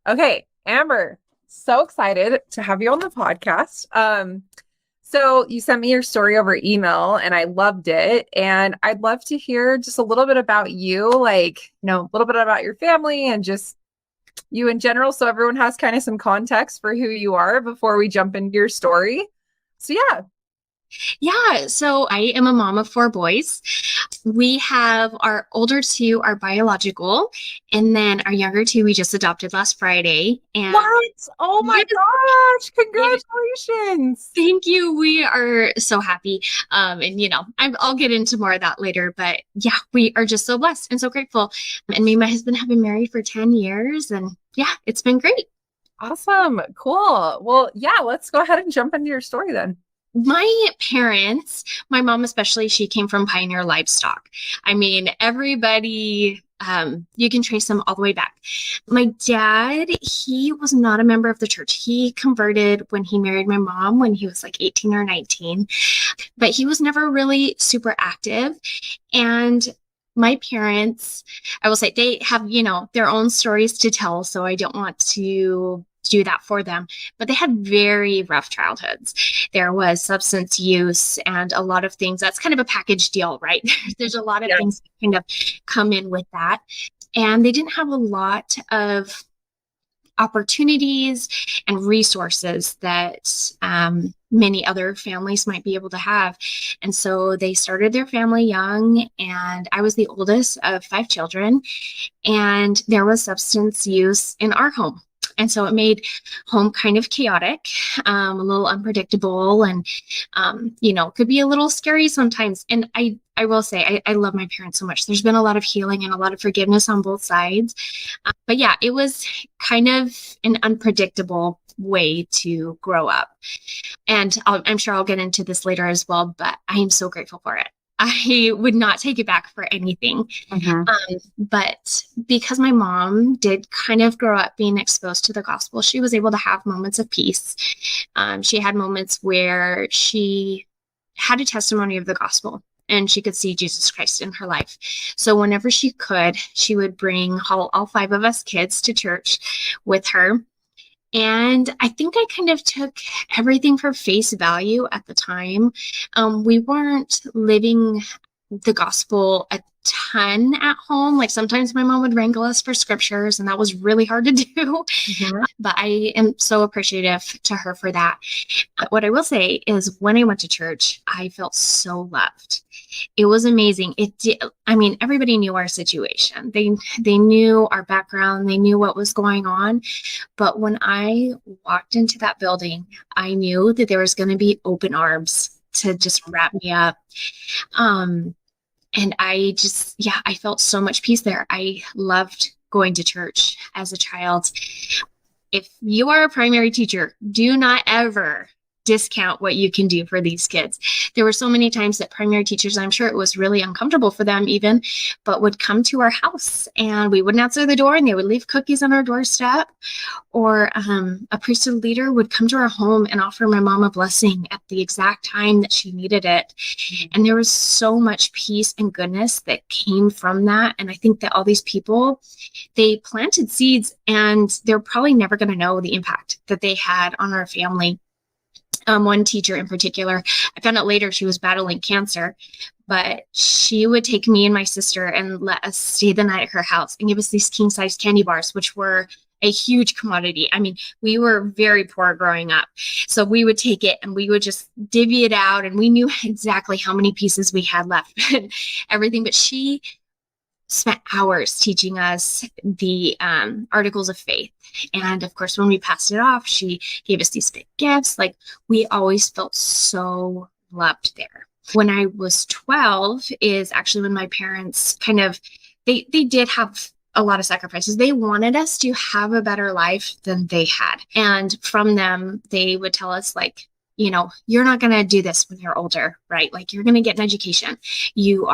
Okay, Amber, so excited to have you on the podcast. So you sent me your story over email and I loved it. And I'd love to hear just a little bit about you, a little bit about your family and just you in general. So everyone has kind of some context for who you are before we jump into your story. So yeah. Yeah, so I am a mom of four boys. We have our older two are biological, and then our younger two we just adopted last Friday. And What? Oh my yes, gosh, it, congratulations. thank you. We are so happy. I'll get into more of that later, but yeah, we are just so blessed and so grateful. And me and my husband have been married for 10 years, and yeah, it's been great. Awesome. Cool. Well, yeah, let's go ahead and jump into your story then. My parents, my mom especially, she came from pioneer livestock. I mean, everybody, you can trace them all the way back. My dad, he was not a member of the church. He converted when he married my mom when he was like 18 or 19, but he was never really super active. And my parents, I will say they have, their own stories to tell. So I don't want to do that for them, but they had very rough childhoods. There was substance use and a lot of things. That's kind of a package deal, right? There's a lot of Yeah. things that kind of come in with that. And they didn't have a lot of opportunities and resources that many other families might be able to have. And so they started their family young, and I was the oldest of five children, and there was substance use in our home. And so it made home kind of chaotic, a little unpredictable, and could be a little scary sometimes. And I will say, I love my parents so much. There's been a lot of healing and a lot of forgiveness on both sides. But yeah, it was kind of an unpredictable way to grow up. And I'm sure I'll get into this later as well, but I am so grateful for it. I would not take it back for anything. Mhm. But because my mom did kind of grow up being exposed to the gospel, she was able to have moments of peace. She had moments where she had a testimony of the gospel and she could see Jesus Christ in her life. So whenever she could, she would bring all five of us kids to church with her. And I think I kind of took everything for face value at the time. We weren't living the gospel a ton at home. Like sometimes my mom would wrangle us for scriptures, and that was really hard to do. Mhm. But I am so appreciative to her for that. What I will say is when I went to church, I felt so loved. It was amazing. It did, I mean, everybody knew our situation. They knew our background, they knew what was going on. But when I walked into that building, I knew that there was going to be open arms to just wrap me up. And I felt so much peace there. I loved going to church as a child. If you are a primary teacher, do not ever discount what you can do for these kids. There were so many times that primary teachers, I'm sure it was really uncomfortable for them even, but would come to our house and we wouldn't answer the door and they would leave cookies on our doorstep. Or a priesthood leader would come to our home and offer my mom a blessing at the exact time that she needed it. And there was so much peace and goodness that came from that. And I think that all these people, they planted seeds and they're probably never going to know the impact that they had on our family. One teacher in particular, I found out later she was battling cancer, but she would take me and my sister and let us stay the night at her house and give us these king size candy bars, which were a huge commodity. I mean, we were very poor growing up. So we would take it and we would just divvy it out and we knew exactly how many pieces we had left and everything. But she spent hours teaching us the articles of faith. And of course, when we passed it off, she gave us these big gifts. Like we always felt so loved there. When I was 12 is actually when my parents kind of, they did have a lot of sacrifices. They wanted us to have a better life than they had. And from them, they would tell us like, you're not going to do this when you're older, right? Like you're going to get an education. You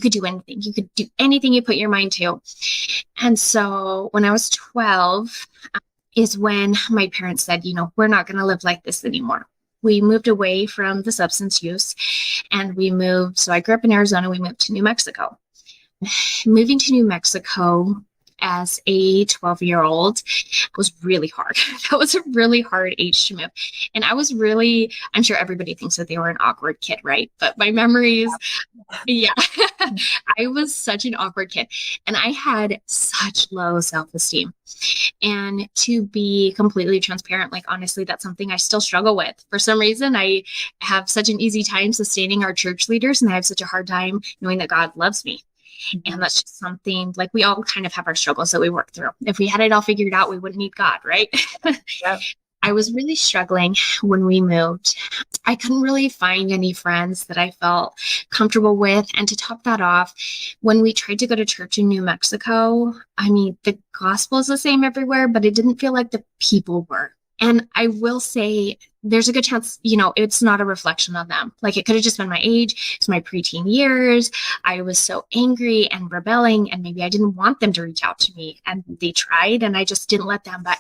could do anything. You could do anything you put your mind to. And so when I was 12 is when my parents said, we're not going to live like this anymore. We moved away from the substance use and so I grew up in Arizona. We moved to New Mexico. Moving to New Mexico, as a 12-year-old was really hard. That was a really hard age to move. And I'm sure everybody thinks that they were an awkward kid, right? But my memories, yeah, I was such an awkward kid and I had such low self-esteem. And to be completely transparent, like honestly, that's something I still struggle with. For some reason, I have such an easy time sustaining our church leaders, and I have such a hard time knowing that God loves me. And that's just something like we all kind of have our struggles that we work through. If we had it all figured out, we wouldn't need God, right? Yep. I was really struggling when we moved. I couldn't really find any friends that I felt comfortable with. And to top that off, when we tried to go to church in New Mexico, I mean, the gospel is the same everywhere, but it didn't feel like the people were. And I will say there's a good chance, it's not a reflection of them. Like it could have just been my age. It's my preteen years. I was so angry and rebelling, and maybe I didn't want them to reach out to me, and they tried and I just didn't let them. But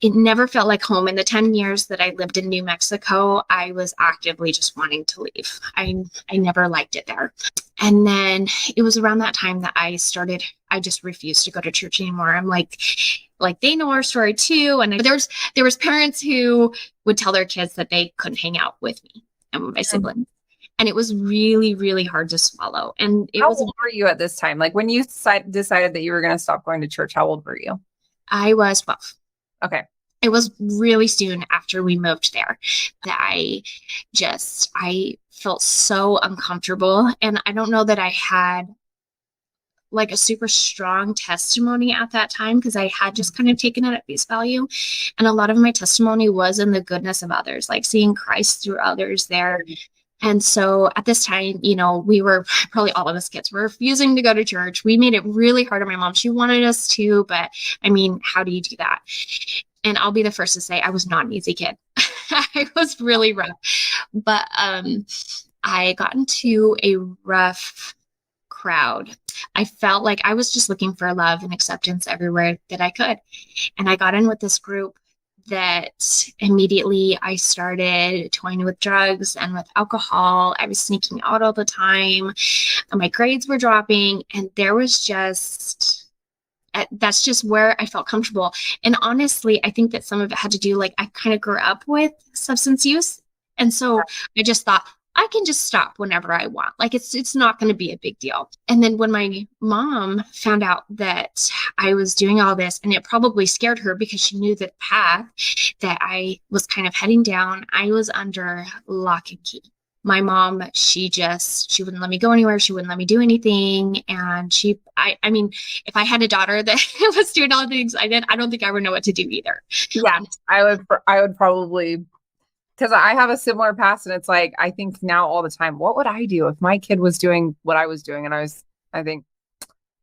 it never felt like home. In the 10 years that I lived in New Mexico, I was actively just wanting to leave. I never liked it there. And then it was around that time that I just refused to go to church anymore. I'm like they know our story too. And there was parents who would tell their kids that they couldn't hang out with me and my siblings. And it was really, really hard to swallow. And how old were you at this time? Like when you decided that you were going to stop going to church, how old were you? I was 12. Okay. It was really soon after we moved there that I felt so uncomfortable. And I don't know that I had like a super strong testimony at that time, because I had just kind of taken it at face value. And a lot of my testimony was in the goodness of others, like seeing Christ through others there. And so at this time, we were probably all of us kids were refusing to go to church. We made it really hard on my mom. She wanted us to, but I mean, how do you do that? And I'll be the first to say I was not an easy kid. I was really rough. But I got into a rough crowd. I felt like I was just looking for love and acceptance everywhere that I could. And I got in with this group that immediately I started toying with drugs and with alcohol. I was sneaking out all the time. My grades were dropping, and that's just where I felt comfortable. And honestly, I think that some of it had to do, like, I kind of grew up with substance use. And so I just thought, I can just stop whenever I want. Like it's not going to be a big deal. And then when my mom found out that I was doing all this, and it probably scared her because she knew the path that I was kind of heading down, I was under lock and key. My mom, she wouldn't let me go anywhere. She wouldn't let me do anything. And I mean, if I had a daughter that was doing all the things I did, I don't think I would know what to do either. Yeah, I would probably, because I have a similar past, and it's like, I think now all the time, what would I do if my kid was doing what I was doing? And I think,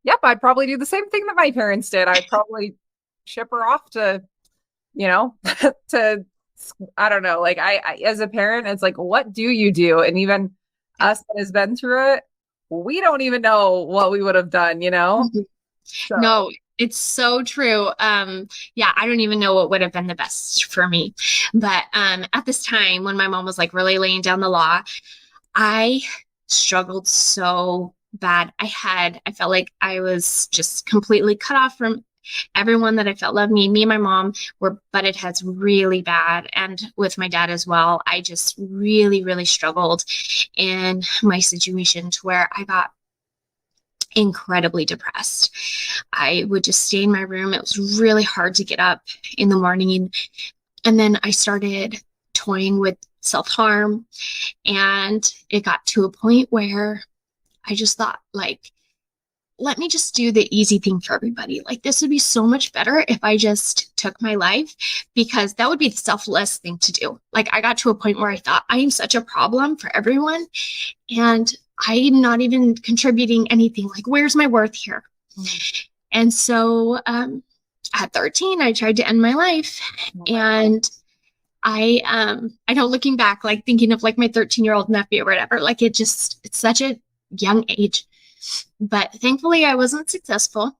yep, I'd probably do the same thing that my parents did. I'd probably ship her off to, to, I don't know. Like I, as a parent, it's like, what do you do? And even us that has been through it, we don't even know what we would have done, So. No, it's so true. Yeah, I don't even know what would have been the best for me. But at this time, when my mom was like really laying down the law, I struggled so bad. I felt like I was just completely cut off from everyone that I felt loved me. Me and my mom were butted heads really bad. And with my dad as well, I just really, really struggled in my situation to where I got incredibly depressed. I would just stay in my room. It was really hard to get up in the morning. And then I started toying with self-harm. And it got to a point where I just thought, like, let me just do the easy thing for everybody. Like, this would be so much better if I just took my life, because that would be the selfless thing to do. Like, I got to a point where I thought, I am such a problem for everyone, and I'm not even contributing anything. Like, where's my worth here? Mm-hmm. And so at 13, I tried to end my life. And I know, looking back, like thinking of like my 13-year-old nephew or whatever, like it's such a young age. But thankfully I wasn't successful.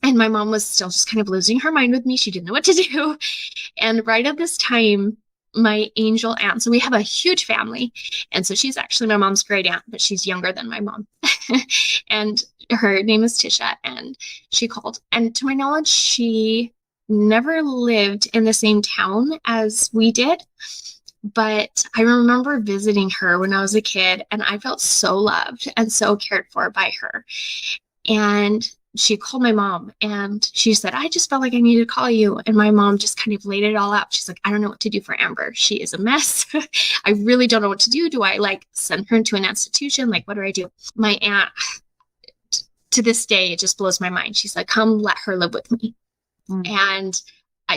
And my mom was still just kind of losing her mind with me. She didn't know what to do. And right at this time, my angel aunt, so we have a huge family. And so she's actually my mom's great aunt, but she's younger than my mom. And her name is Tisha, and she called. And to my knowledge, she never lived in the same town as we did. But I remember visiting her when I was a kid, and I felt so loved and so cared for by her. And she called my mom, and she said, I just felt like I needed to call you. And my mom just kind of laid it all out. She's like, I don't know what to do for Amber. She is a mess. I really don't know what to do. Do I like send her into an institution? Like, what do I do? My aunt, to this day, it just blows my mind. She's like, come let her live with me. And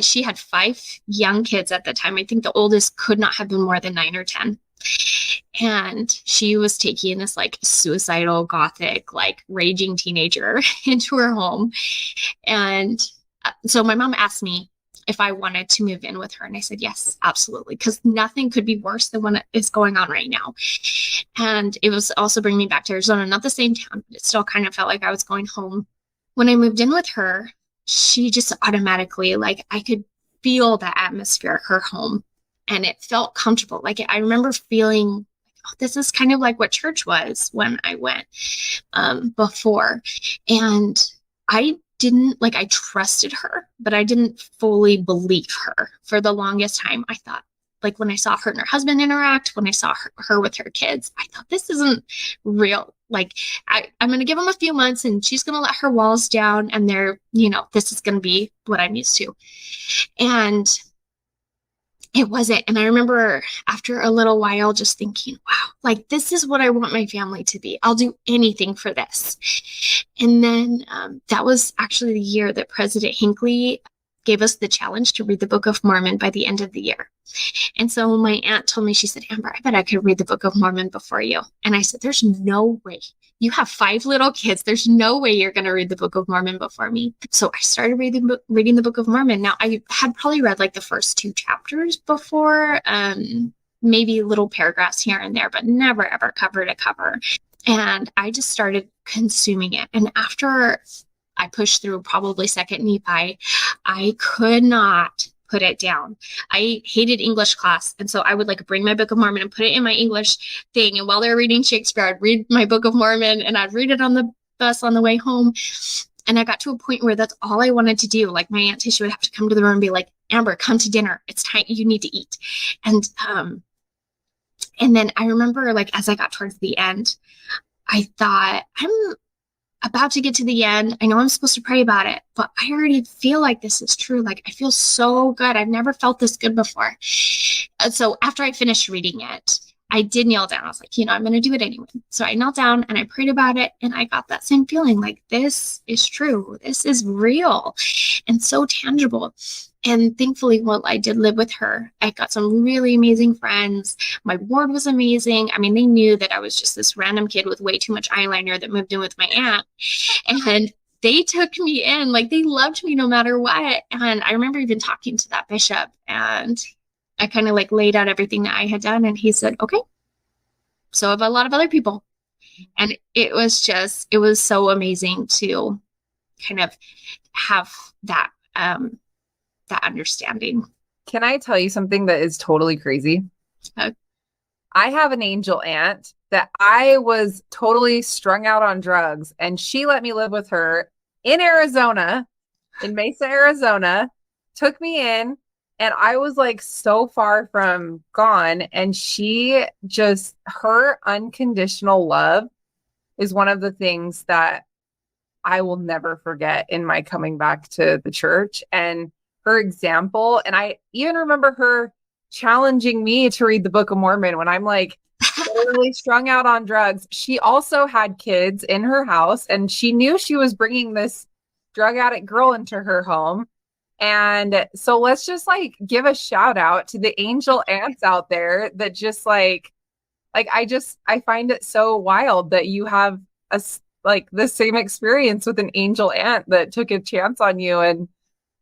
she had 5 young kids at the time. I think the oldest could not have been more than 9 or 10. And she was taking this like suicidal, gothic, like raging teenager into her home. And so my mom asked me if I wanted to move in with her. And I said, yes, absolutely. Because nothing could be worse than what is going on right now. And it was also bringing me back to Arizona, not the same town, but it still kind of felt like I was going home. When I moved in with her, she just automatically, like, I could feel the atmosphere of her home, and it felt comfortable. Like, I remember feeling, oh, this is kind of like what church was when I went before. And I trusted her, but I didn't fully believe her for the longest time. I thought, like, when I saw her and her husband interact, when I saw her with her kids, I thought, this isn't real. Like, I'm going to give them a few months, and she's going to let her walls down, and this is going to be what I'm used to. And it wasn't. And I remember after a little while just thinking, wow, like, this is what I want my family to be. I'll do anything for this. And then that was actually the year that President Hinckley gave us the challenge to read the Book of Mormon by the end of the year. And so my aunt told me, she said, Amber, I bet I could read the Book of Mormon before you. And I said, there's no way. You have 5 little kids. There's no way you're going to read the Book of Mormon before me. So I started reading the Book of Mormon. Now, I had probably read like the first 2 chapters before, maybe little paragraphs here and there, but never, ever cover to cover. And I just started consuming it. And after I pushed through probably 2nd Nephi, I could not put it down. I hated English class. And so I would like bring my Book of Mormon and put it in my English thing. And while they were reading Shakespeare, I'd read my Book of Mormon, and I'd read it on the bus on the way home. And I got to a point where that's all I wanted to do. Like, my Aunt Tisha would have to come to the room and be like, Amber, come to dinner. It's time. You need to eat. And then I remember, like, as I got towards the end, I thought, I'm about to get to the end. I know I'm supposed to pray about it, but I already feel like this is true. Like, I feel so good. I've never felt this good before. So after I finished reading it, I did kneel down. I was like, I'm going to do it anyway. So I knelt down and I prayed about it, and I got that same feeling, like, this is true. This is real and so tangible. And thankfully, while I did live with her, I got some really amazing friends. My ward was amazing. I mean, they knew that I was just this random kid with way too much eyeliner that moved in with my aunt. And they took me in, like, they loved me no matter what. And I remember even talking to that bishop, and I kind of like laid out everything that I had done. And he said, okay, so have a lot of other people. And it was so amazing to kind of have that, that understanding. Can I tell you something that is totally crazy? I have an angel aunt that I was totally strung out on drugs, and she let me live with her in Arizona, in Mesa, Arizona, took me in, and I was like so far from gone. And her unconditional love is one of the things that I will never forget in my coming back to the church. And her example, and I even remember her challenging me to read the Book of Mormon when I'm like totally strung out on drugs. She also had kids in her house, and she knew she was bringing this drug addict girl into her home. And so let's just like give a shout out to the angel aunts out there that just I find it so wild that you have the same experience with an angel aunt that took a chance on you and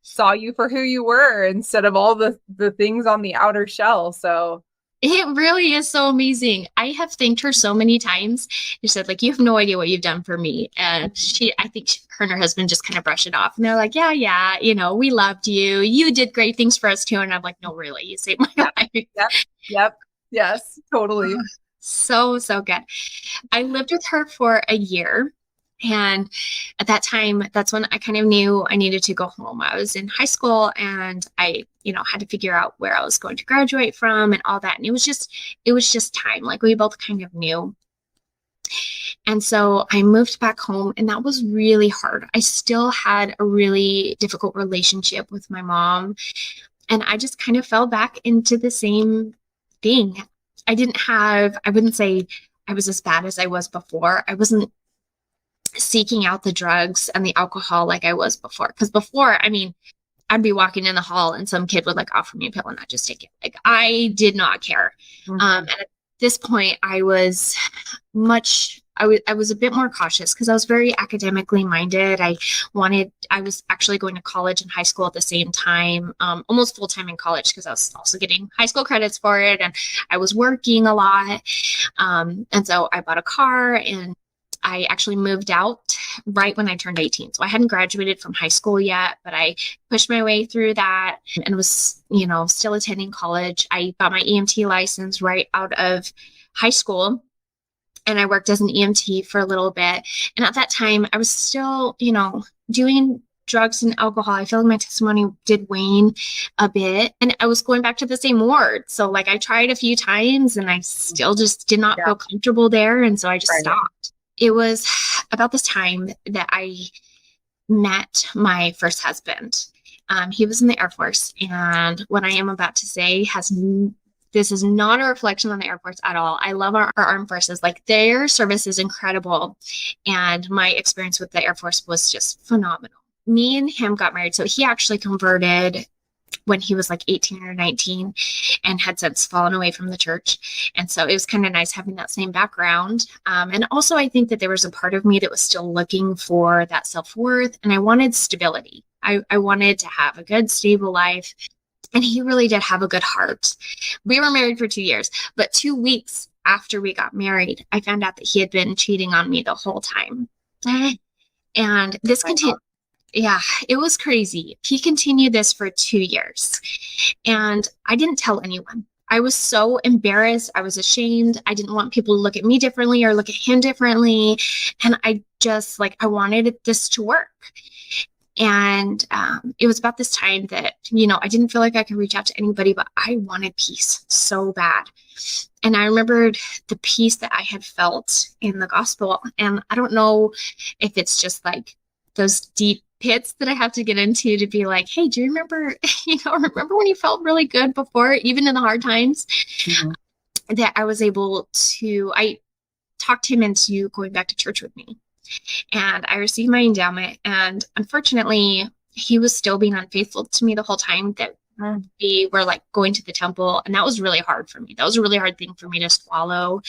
saw you for who you were instead of all the things on the outer shell. So it really is so amazing. I have thanked her so many times. She said, like, you have no idea what you've done for me. And I think her and her husband just kind of brush it off. And they're like, yeah, we loved you. You did great things for us too. And I'm like, no, really, you saved my life. Yep. Yes, totally. So good. I lived with her for a year. And at that time, that's when I kind of knew I needed to go home. I was in high school and I, had to figure out where I was going to graduate from and all that. And it was just time. Like we both kind of knew. And so I moved back home, and that was really hard. I still had a really difficult relationship with my mom, and I just kind of fell back into the same thing. I wouldn't say I was as bad as I was before. I wasn't seeking out the drugs and the alcohol like I was before. Because before, I'd be walking in the hall and some kid would like offer me a pill and I'd just take it. Like I did not care. Mm-hmm. And at this point, I was a bit more cautious because I was very academically minded. I was actually going to college and high school at the same time, almost full time in college because I was also getting high school credits for it. And I was working a lot. And so I bought a car, and I actually moved out right when I turned 18. So I hadn't graduated from high school yet, but I pushed my way through that and was, still attending college. I got my EMT license right out of high school, and I worked as an EMT for a little bit. And at that time, I was still, doing drugs and alcohol. I feel like my testimony did wane a bit, and I was going back to the same ward. So like I tried a few times and I still just did not feel comfortable there. And so I just stopped. It was about this time that I met my first husband. He was in the Air Force, and what I am about to say this is not a reflection on the Air Force at all. I love our armed forces. Like their service is incredible, and my experience with the Air Force was just phenomenal. Me and him got married. So he actually converted when he was like 18 or 19 and had since fallen away from the church. And so it was kind of nice having that same background. And also I think that there was a part of me that was still looking for that self-worth, and I wanted stability. I wanted to have a good, stable life. And he really did have a good heart. We were married for 2 years, but 2 weeks after we got married, I found out that he had been cheating on me the whole time. And this continued. Yeah, it was crazy. He continued this for 2 years, and I didn't tell anyone. I was so embarrassed. I was ashamed. I didn't want people to look at me differently or look at him differently. And I just I wanted this to work. And it was about this time that, I didn't feel like I could reach out to anybody, but I wanted peace so bad. And I remembered the peace that I had felt in the gospel. And I don't know if it's just like those deep pits that I have to get into to be like, hey, do you remember, remember when you felt really good before, even in the hard times? Mm-hmm. That I was able to, I talked him into going back to church with me. And I received my endowment. And unfortunately, he was still being unfaithful to me the whole time that we were going to the temple. And that was really hard for me. That was a really hard thing for me to swallow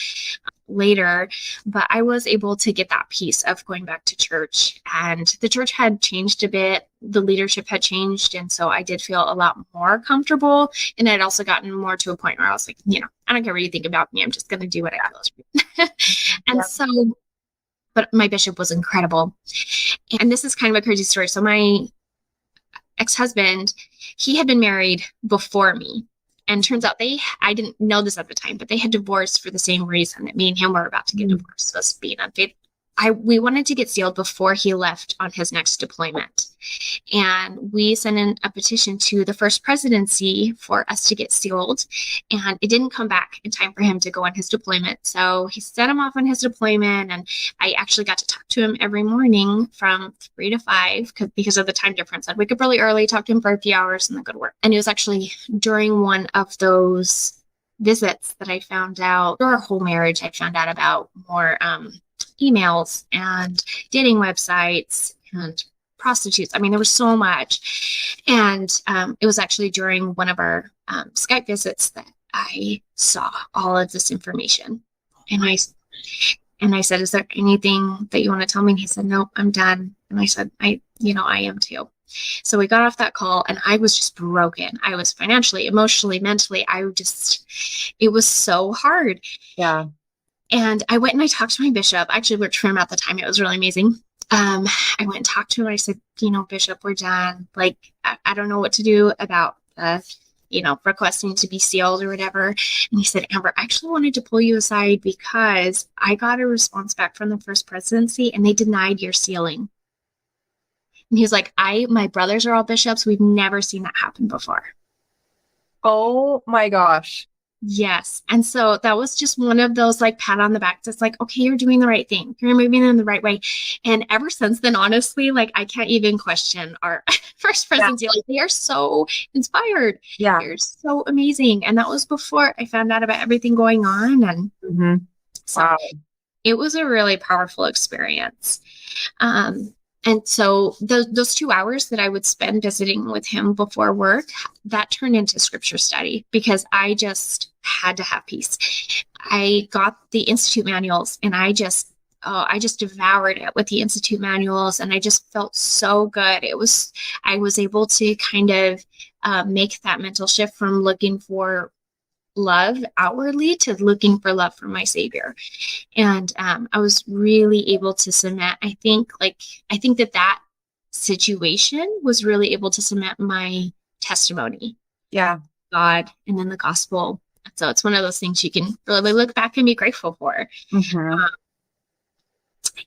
later. But I was able to get that piece of going back to church. And the church had changed a bit. The leadership had changed. And so I did feel a lot more comfortable. And I'd also gotten more to a point where I was like, I don't care what you think about me. I'm just going to do what I feel is right. And so, but my bishop was incredible. And this is kind of a crazy story. So my ex-husband, he had been married before me. And turns out I didn't know this at the time, but they had divorced for the same reason that me and him were about to get divorced, was being unfaithful. We wanted to get sealed before he left on his next deployment. And we sent in a petition to the first presidency for us to get sealed. And it didn't come back in time for him to go on his deployment. So he sent him off on his deployment. And I actually got to talk to him every morning from 3 to 5 because of the time difference. I'd wake up really early, talk to him for a few hours, and then go to work. And it was actually during one of those visits that I found out, through our whole marriage, I found out about more emails and dating websites and prostitutes. There was so much. And it was actually during one of our Skype visits that I saw all of this information. And I said, is there anything that you want to tell me? And he said, nope, I'm done. And I said, I am too. So we got off that call and I was just broken. I was financially, emotionally, mentally. It was so hard. Yeah. And I went and I talked to my bishop. I actually worked for him at the time. It was really amazing. I went and talked to him. I said, Bishop, we're done. I don't know what to do about the, requesting to be sealed or whatever. And he said, Amber, I actually wanted to pull you aside because I got a response back from the First Presidency and they denied your sealing. And he was like, my brothers are all bishops. We've never seen that happen before. Oh my gosh. Yes. And so that was just one of those like pat on the back. That's like, okay, you're doing the right thing. You're moving in the right way. And ever since then, honestly, like I can't even question our First Presidency. Like they are so inspired. Yeah. They're so amazing. And that was before I found out about everything going on. And so it was a really powerful experience. And so those 2 hours that I would spend visiting with him before work, that turned into scripture study because I just had to have peace. I got the Institute manuals and I just devoured it with the Institute manuals, and I just felt so good. I was able to kind of make that mental shift from looking for love outwardly to looking for love from my Savior. And I was really able to cement, I think that situation was really able to cement my testimony. Yeah. God, and then the gospel. So it's one of those things you can really look back and be grateful for.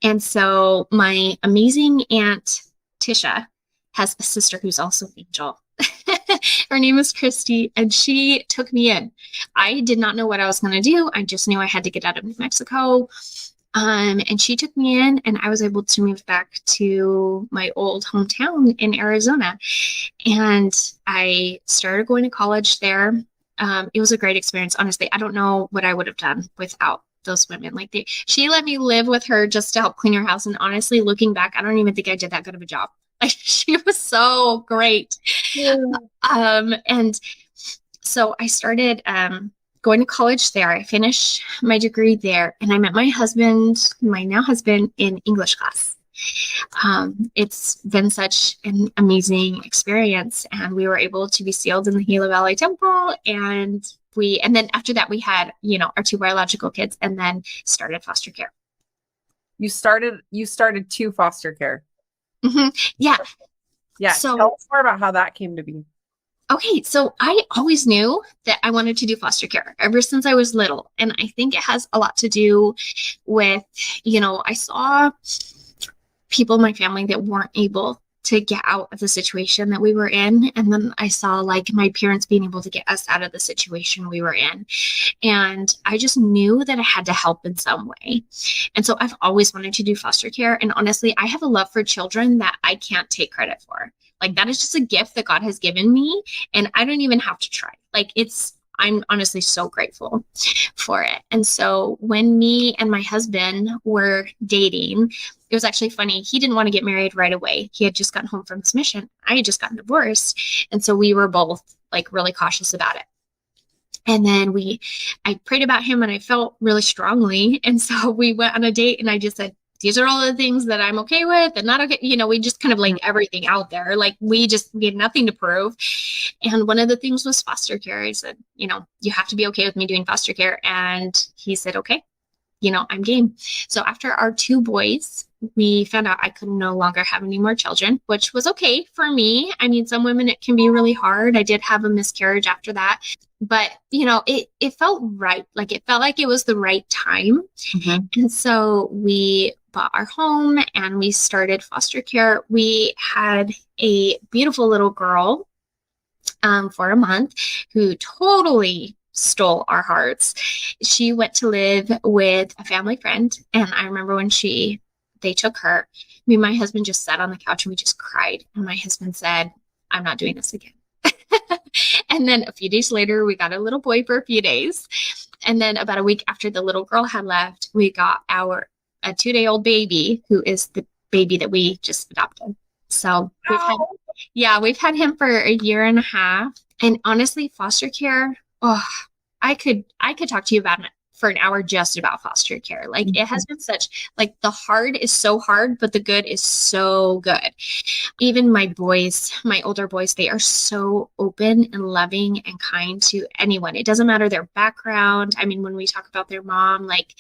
And so my amazing Aunt Tisha has a sister who's also an angel. Her name is Christy, and she took me in. I did not know what I was going to do. I just knew I had to get out of New Mexico. And she took me in, and I was able to move back to my old hometown in Arizona. And I started going to college there. It was a great experience. Honestly, I don't know what I would have done without those women. Like she let me live with her just to help clean her house. And honestly, looking back, I don't even think I did that good of a job. She was so great. Yeah. And so I started going to college there. I finished my degree there, and I met my now husband, in English class. It's been such an amazing experience, and we were able to be sealed in the Gila Valley Temple, and then after that we had, our 2 biological kids, and then started foster care. You started 2 foster care. Yeah. Yeah. So tell us more about how that came to be. Okay. So I always knew that I wanted to do foster care ever since I was little. And I think it has a lot to do with, I saw people in my family that weren't able to get out of the situation that we were in. And then I saw like my parents being able to get us out of the situation we were in. And I just knew that I had to help in some way. And so I've always wanted to do foster care. And honestly, I have a love for children that I can't take credit for. Like that is just a gift that God has given me. And I don't even have to try. I'm honestly so grateful for it. And so when me and my husband were dating, it was actually funny. He didn't want to get married right away. He had just gotten home from his mission. I had just gotten divorced. And so we were both like really cautious about it. And then I prayed about him and I felt really strongly. And so we went on a date and I just said, these are all the things that I'm okay with and not okay. We just kind of laid everything out there. Like we had nothing to prove. And one of the things was foster care. I said, you have to be okay with me doing foster care. And he said, okay, I'm game. So after our 2 boys, we found out I could no longer have any more children, which was okay for me. I mean, some women, it can be really hard. I did have a miscarriage after that, but it felt right. Like it felt like it was the right time. And so we bought our home and we started foster care. We had a beautiful little girl for a month who totally stole our hearts. She went to live with a family friend. And I remember when they took her, me and my husband just sat on the couch and we just cried. And my husband said, I'm not doing this again. And then a few days later, we got a little boy for a few days. And then about a week after the little girl had left, we got a 2-day-old baby, who is the baby that we just adopted. So we've had him for a year and a half. And honestly, foster care, I could talk to you about it for an hour just about foster care. Like it has been such, like the hard is so hard, but the good is so good. Even my older boys, they are so open and loving and kind to anyone. It doesn't matter their background. I mean, when we talk about their mom, like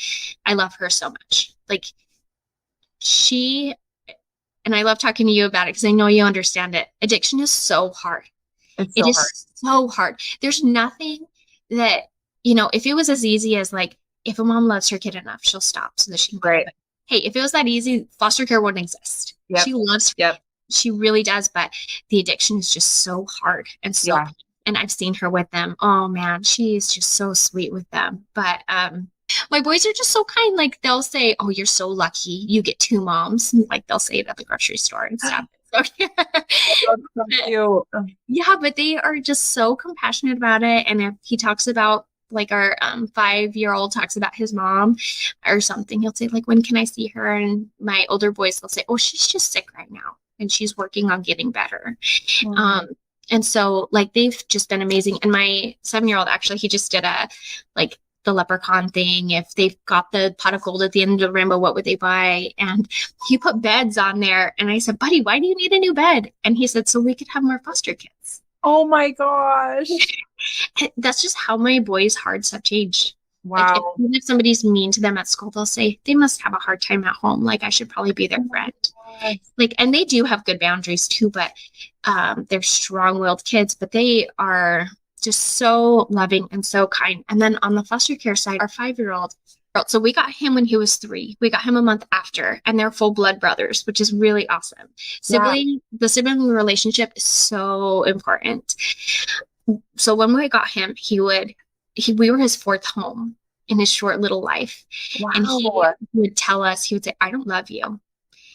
I love her so much. Like and I love talking to you about it because I know you understand it. Addiction is so hard. It's It so hard. is so hard. There's nothing that, if it was as easy as like, if a mom loves her kid enough, she'll stop so that she can go. Right. But hey, if it was that easy, foster care wouldn't exist. Yep. She loves, Yep. she really does, but the addiction is just so hard and so, Yeah. and I've seen her with them. Oh man, she's just so sweet with them. But my boys are just so kind. Like they'll say, "Oh, you're so lucky. You get two moms." Like they'll say it at the grocery store and stuff. So, That's so cute. yeah, but they are just so compassionate about it. And if he talks about like our 5-year-old talks about his mom or something, he'll say like, "When can I see her?" And my older boys, they'll say, "Oh, she's just sick right now and she's working on getting better." Mm. And so like they've just been amazing. And my 7-year-old actually, he just did a like the leprechaun thing. If they've got the pot of gold at the end of the rainbow, what would they buy? And he put beds on there. And I said, "Buddy, why do you need a new bed?" And he said, "So we could have more foster kids." Oh my gosh. That's just how my boys' hearts have changed. Like Wow. if somebody's mean to them at school, they'll say they must have a hard time at home. Like I should probably be their friend. Like, and they do have good boundaries too, but they're strong-willed kids, but they are just so loving and so kind. And then on the foster care side, our 5-year-old, so we got him when he was 3. We got him a month after, and they're full blood brothers, which is really awesome. The sibling relationship is so important. So when we got him, we were his 4th home in his short little life. Wow. And he would tell us, he would say, "I don't love you."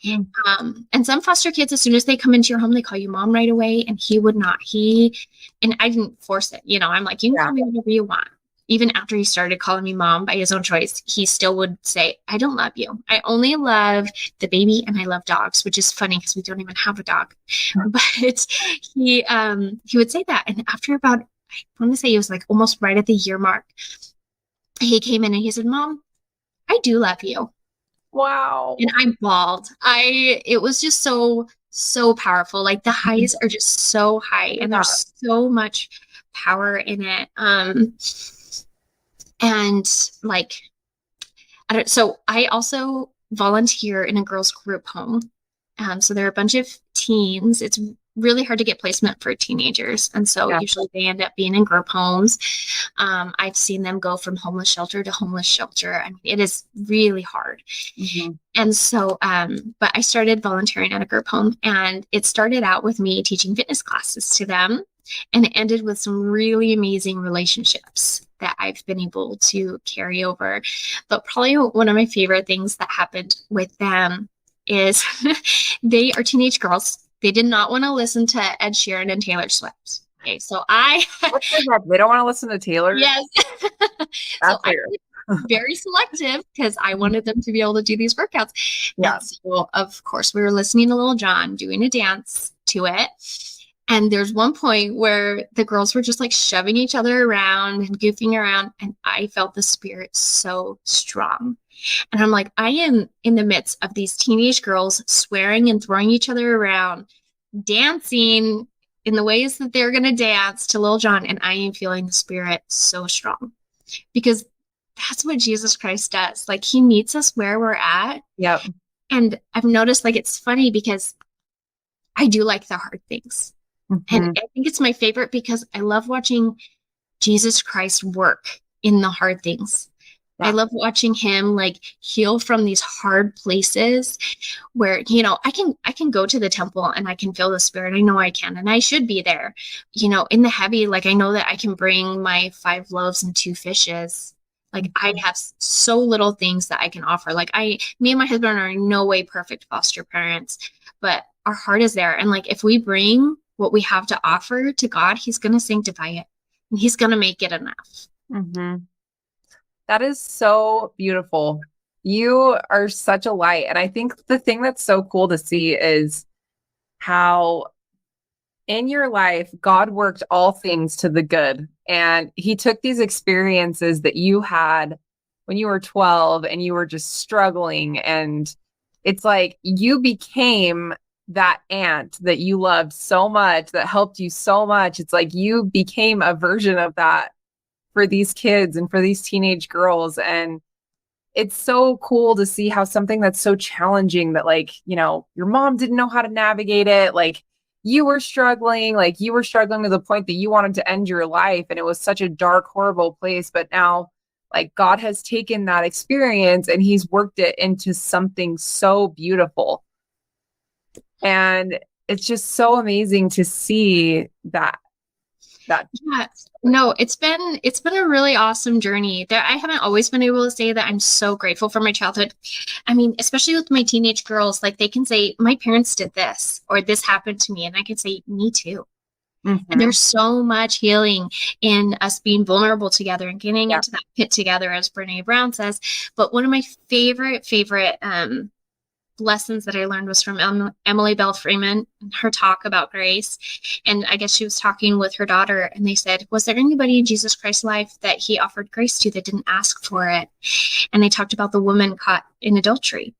Mm. And some foster kids, as soon as they come into your home, they call you mom right away. And he would not. And I didn't force it. I'm like, "You can call me whatever you want." Even after he started calling me mom by his own choice, he still would say, "I don't love you. I only love the baby and I love dogs," which is funny because we don't even have a dog. But he would say that. And after about, I want to say it was like almost right at the year mark, he came in and he said, "Mom, I do love you." Wow. And I bawled. It was just so, so powerful. Like the highs are just so high and there's so much power in it. And like, so I also volunteer in a girls group home. So there are a bunch of teens. It's really hard to get placement for teenagers. And so usually they end up being in group homes. I've seen them go from homeless shelter to homeless shelter. I mean, it is really hard. Mm-hmm. And so, but I started volunteering at a group home, and it started out with me teaching fitness classes to them, and it ended with some really amazing relationships that I've been able to carry over. But probably one of my favorite things that happened with them is they are teenage girls. They did not want to listen to Ed Sheeran and Taylor Swift. Okay, so they don't want to listen to Taylor? Yes. So I was very selective because I wanted them to be able to do these workouts. Yeah. And so, of course, we were listening to Little John doing a dance to it. And there's one point where the girls were just like shoving each other around and goofing around. And I felt the spirit so strong. And I'm like, I am in the midst of these teenage girls swearing and throwing each other around, dancing in the ways that they're going to dance to Lil Jon. And I am feeling the spirit so strong because that's what Jesus Christ does. Like he meets us where we're at. Yep. And I've noticed like, it's funny because I do like the hard things. Mm-hmm. And I think it's my favorite because I love watching Jesus Christ work in the hard things. Yeah. I love watching him like heal from these hard places where, I can go to the temple and I can feel the spirit. I know I can, and I should be there, in the heavy. Like I know that I can bring my 5 loaves and 2 fishes. Like I have so little things that I can offer. Like me and my husband are in no way perfect foster parents, but our heart is there. And like, if we bring what we have to offer to God, he's going to sanctify it and he's going to make it enough. Mm-hmm. That is so beautiful. You are such a light. And I think the thing that's so cool to see is how in your life, God worked all things to the good. And he took these experiences that you had when you were 12 and you were just struggling. And it's like you became that aunt that you loved so much, that helped you so much. It's like you became a version of that for these kids and for these teenage girls. And it's so cool to see how something that's so challenging that, like, your mom didn't know how to navigate it. Like, you were struggling, like you were struggling to the point that you wanted to end your life. And it was such a dark, horrible place. But now, like, God has taken that experience and he's worked it into something so beautiful. And it's just so amazing to see that. Yeah, no, it's been a really awesome journey. That I haven't always been able to say that I'm so grateful for my childhood. I mean, especially with my teenage girls, like they can say, my parents did this or this happened to me. And I can say, me too. And there's so much healing in us being vulnerable together and getting into that pit together, as Brene Brown says. But one of my favorite lessons that I learned was from Emily Bell Freeman, her talk about grace. And I guess she was talking with her daughter and they said, was there anybody in Jesus Christ's life that he offered grace to that didn't ask for it? And they talked about the woman caught in adultery.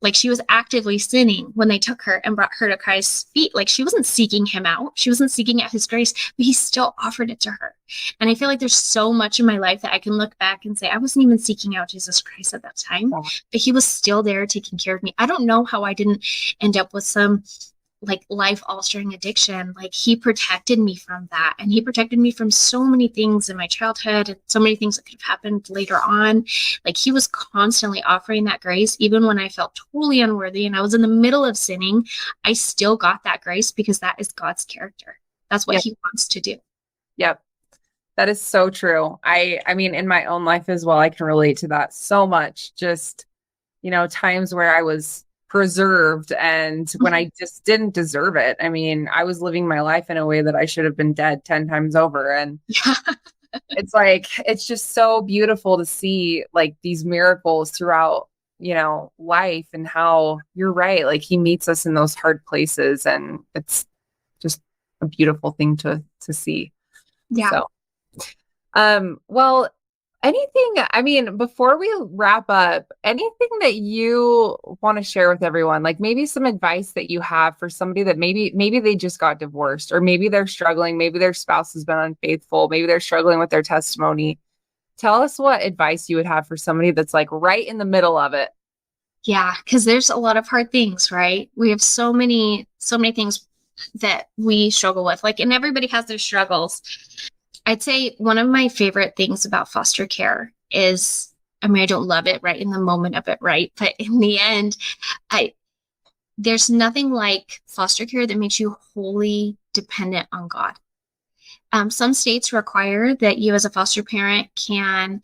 Like she was actively sinning when they took her and brought her to Christ's feet. Like she wasn't seeking him out. She wasn't seeking out his grace, but he still offered it to her. And I feel like there's so much in my life that I can look back and say, I wasn't even seeking out Jesus Christ at that time, but he was still there taking care of me. I don't know how I didn't end up with some like life altering addiction. Like he protected me from that. And he protected me from so many things in my childhood and so many things that could have happened later on. Like he was constantly offering that grace, even when I felt totally unworthy and I was in the middle of sinning. I still got that grace because that is God's character. That's what he wants to do. Yep. That is so true. I mean, in my own life as well, I can relate to that so much. Just, times where I was preserved and when I just didn't deserve it. I mean, I was living my life in a way that I should have been dead 10 times over. And it's like, it's just so beautiful to see like these miracles throughout, life and how you're right. Like he meets us in those hard places and it's just a beautiful thing to see. Yeah. So, well, before we wrap up, anything that you want to share with everyone, like maybe some advice that you have for somebody that maybe they just got divorced or maybe they're struggling, maybe their spouse has been unfaithful, maybe they're struggling with their testimony. Tell us what advice you would have for somebody that's like right in the middle of it. Yeah, because there's a lot of hard things, right? We have so many things that we struggle with, like, and everybody has their struggles. I'd say one of my favorite things about foster care is, I mean, I don't love it right in the moment of it, right? But in the end, there's nothing like foster care that makes you wholly dependent on God. Some states require that you as a foster parent can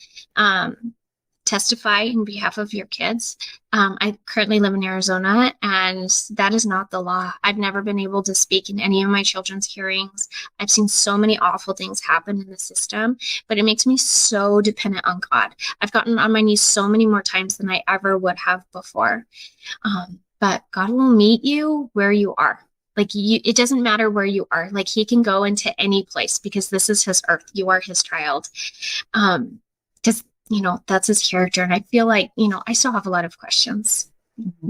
testify in behalf of your kids. I currently live in Arizona, and that is not the law. I've never been able to speak in any of my children's hearings. I've seen so many awful things happen in the system, but it makes me so dependent on God. I've gotten on my knees so many more times than I ever would have before. But God will meet you where you are. Like it doesn't matter where you are. Like he can go into any place because this is his earth. You are his child. Because that's his character. And I feel like, I still have a lot of questions.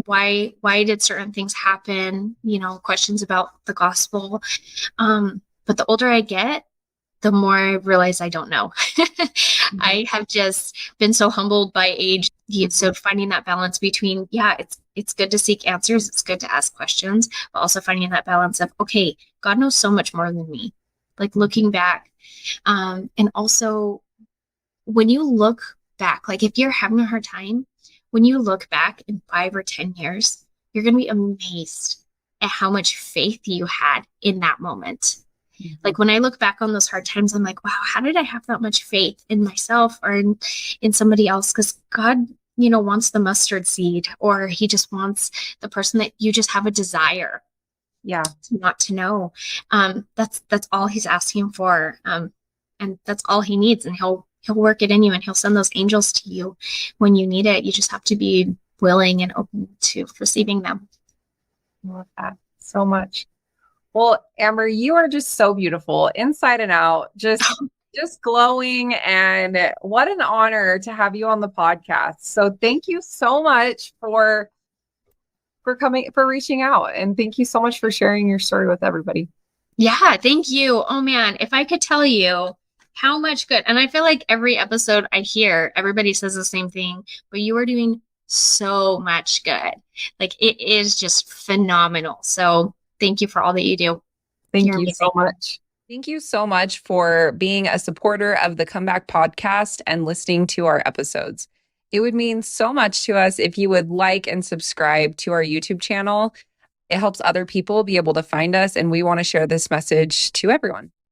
Why did certain things happen? Questions about the gospel. But the older I get, the more I realize I don't know. I have just been so humbled by age. So finding that balance between, it's good to seek answers. It's good to ask questions, but also finding that balance of, okay, God knows so much more than me. Like looking back. And also, when you look back, like if you're having a hard time, when you look back in 5 or 10 years, you're going to be amazed at how much faith you had in that moment. Mm-hmm. Like when I look back on those hard times, I'm like, wow, how did I have that much faith in myself or in somebody else? Because God, wants the mustard seed, or he just wants the person that you just have a desire. Not to know. That's all he's asking for. And that's all he needs. And he'll work it in you and he'll send those angels to you when you need it. You just have to be willing and open to receiving them. I love that so much. Well, Amber, you are just so beautiful inside and out, just glowing. And what an honor to have you on the podcast. So thank you so much for reaching out. And thank you so much for sharing your story with everybody. Yeah, thank you. Oh man, if I could tell you how much good, and I feel like every episode I hear, everybody says the same thing, but you are doing so much good. Like it is just phenomenal. So thank you for all that you do. Thank You're you amazing. so much. Thank you so much for being a supporter of the Comeback Podcast and listening to our episodes. It would mean so much to us if you would like and subscribe to our YouTube channel. It helps other people be able to find us, and we want to share this message to everyone.